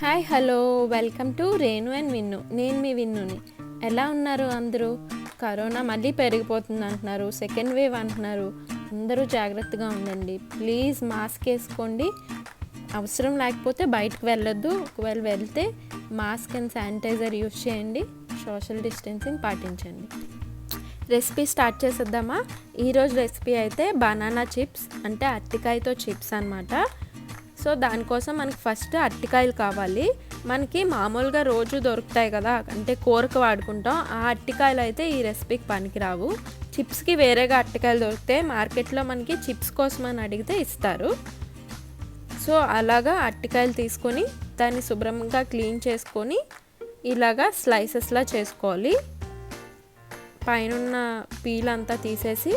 Hi hello welcome to Renu and Vinnu. నేను మీ విన్నుని. ఎలా ఉన్నారు అందరూ? కరోనా మళ్ళీ పెరిగిపోతుంది అంటున్నారు, సెకండ్ వేవ్ అంటున్నారు. అందరూ జాగ్రత్తగా ఉండండి. ప్లీజ్ మాస్క్ వేసుకోండి. అవసరం లేకపోతే బయటకు వెళ్ళొద్దు. ఒకవేళ వెళ్తే మాస్క్ అండ్ శానిటైజర్ యూజ్ చేయండి. సోషల్ డిస్టెన్సింగ్ పాటించండి. రెసిపీ స్టార్ట్ చేసేద్దామా? ఈరోజు రెసిపీ అయితే బనానా చిప్స్, అంటే అరటికాయతో చిప్స్ అన్నమాట. సో దానికోసం మనకి ఫస్ట్ అరటికాయలు కావాలి. మనకి మామూలుగా రోజు దొరుకుతాయి కదా, అంటే కూరకు వాడుకుంటాం. ఆ అరటికాయలు అయితే ఈ రెసిపీకి పనికిరావు. చిప్స్కి వేరేగా అరటికాయలు దొరుకుతాయి మార్కెట్లో. మనకి చిప్స్ కోసం అని అడిగితే ఇస్తారు. సో అలాగా అరటికాయలు తీసుకొని దాన్ని శుభ్రంగా క్లీన్ చేసుకొని ఇలాగా స్లైసెస్లా చేసుకోవాలి. పైన పీల్ అంతా తీసేసి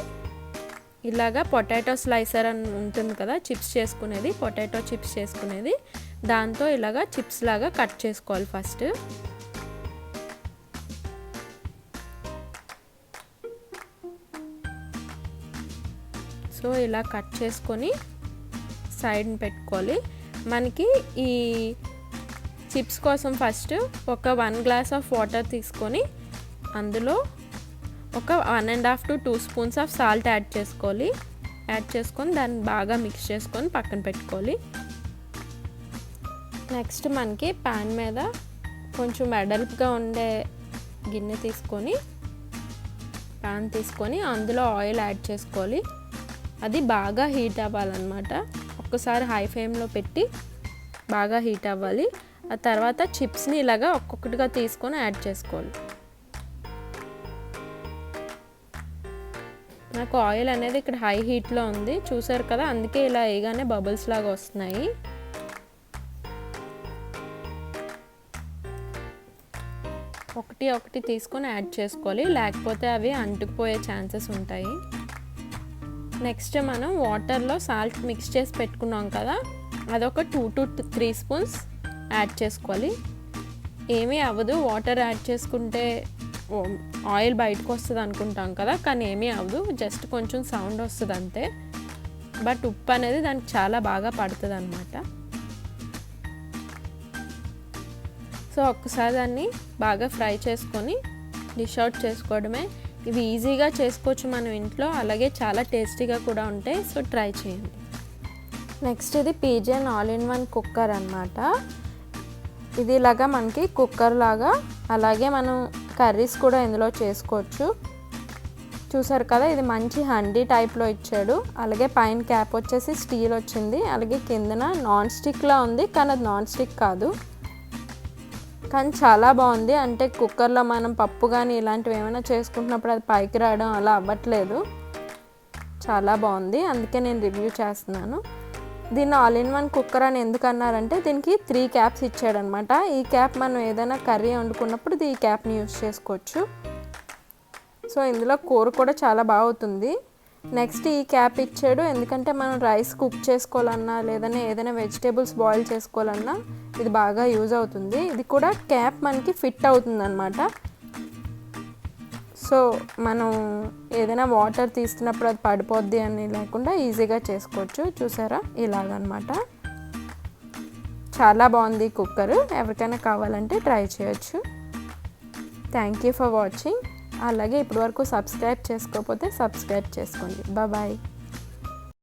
ఇలాగా పొటాటో స్లైసర్ అని ఉంటుంది కదా, చిప్స్ చేసుకునేది, పొటాటో చిప్స్ చేసుకునేది, దాంతో ఇలాగా చిప్స్ లాగా కట్ చేసుకోవాలి ఫస్ట్. సో ఇలా కట్ చేసుకొని సైడ్ని పెట్టుకోవాలి. మనకి ఈ చిప్స్ కోసం ఫస్ట్ ఒక 1 గ్లాస్ ఆఫ్ వాటర్ తీసుకొని అందులో ఒక 1.5 to 2 spoons of salt add చేసుకొని దాన్ని బాగా మిక్స్ చేసుకొని పక్కన పెట్టుకోవాలి. నెక్స్ట్ మనకి ప్యాన్ మీద కొంచెం వెడల్పుగా ఉండే గిన్నె తీసుకొని అందులో ఆయిల్ యాడ్ చేసుకోవాలి. అది బాగా హీట్ అవ్వాలన్నమాట. ఒక్కసారి హై ఫ్లేమ్లో పెట్టి బాగా హీట్ అవ్వాలి. ఆ తర్వాత చిప్స్ని ఇలాగా ఒక్కొక్కటిగా తీసుకొని యాడ్ చేసుకోవాలి. నాకు ఆయిల్ అనేది ఇక్కడ హై హీట్లో ఉంది, చూసారు కదా, అందుకే ఇలా వేయగానే బబుల్స్ లాగా వస్తున్నాయి. ఒకటి తీసుకొని యాడ్ చేసుకోవాలి, లేకపోతే అవి అంటుకుపోయే ఛాన్సెస్ ఉంటాయి. నెక్స్ట్ మనం వాటర్లో సాల్ట్ మిక్స్ చేసి పెట్టుకున్నాం కదా, అదొక 2 to 3 స్పూన్స్ యాడ్ చేసుకోవాలి. ఏమీ అవ్వదు, వాటర్ యాడ్ చేసుకుంటే ఆయిల్ బయటకు వస్తుంది అనుకుంటాం కదా, కానీ ఏమీ అవ్వదు, జస్ట్ కొంచెం సౌండ్ వస్తుంది అంతే. బట్ ఉప్పు అనేది దానికి చాలా బాగా పడుతుంది అన్నమాట. సో ఒక్కసారి దాన్ని బాగా ఫ్రై చేసుకొని డిష్ అవుట్ చేసుకోవడమే. ఇవి ఈజీగా చేసుకోవచ్చు మనం ఇంట్లో, అలాగే చాలా టేస్టీగా కూడా ఉంటాయి. సో ట్రై చేయండి. నెక్స్ట్ ఇది పీజియన్ ఆల్-ఇన్-వన్ కుక్కర్ అన్నమాట. ఇది ఇలాగా మనకి కుక్కర్ లాగా, అలాగే మనం కర్రీస్ కూడా ఇందులో చేసుకోవచ్చు. చూసారు కదా, ఇది మంచి హండీ టైప్లో ఇచ్చాడు. అలాగే పైన క్యాప్ వచ్చేసి స్టీల్ వచ్చింది, అలాగే కిందన నాన్ స్టిక్లా ఉంది, కానీ అది నాన్ స్టిక్ కాదు. కానీ చాలా బాగుంది. అంటే కుక్కర్లో మనం పప్పు కానీ ఇలాంటివి ఏమైనా చేసుకుంటున్నప్పుడు అది పైకి రావడం అలా అవ్వట్లేదు. చాలా బాగుంది, అందుకే నేను రివ్యూ చేస్తున్నాను. దీన్ని ఆల్-ఇన్-వన్ కుక్కర్ అని ఎందుకు అన్నారంటే దీనికి 3 క్యాప్స్ ఇచ్చాడనమాట. ఈ క్యాప్ మనం ఏదైనా కర్రీ వండుకున్నప్పుడు ఈ క్యాప్ని యూజ్ చేసుకోవచ్చు. సో ఇందులో కూర కూడా చాలా బాగుంటుంది. నెక్స్ట్ ఈ క్యాప్ ఇచ్చాడు ఎందుకంటే మనం రైస్ కుక్ చేసుకోవాలన్నా లేదన్నా ఏదైనా వెజిటేబుల్స్ బాయిల్ చేసుకోవాలన్నా ఇది బాగా యూజ్ అవుతుంది. ఇది కూడా క్యాప్ మనకి ఫిట్ అవుతుంది అన్నమాట. సో మనం ఏదైనా వాటర్ తీస్తున్నప్పుడు అది పడిపోద్ది అని లేకుండా ఈజీగా చేసుకోవచ్చు. చూసారా, ఇలాగనమాట. చాలా బాగుంది ఈ కుక్కర్. ఎవరికైనా కావాలంటే ట్రై చేయొచ్చు. Thank you for watching. అలాగే ఇప్పటివరకు సబ్స్క్రైబ్ చేసుకోకపోతే సబ్స్క్రైబ్ చేసుకోండి. బాయ్.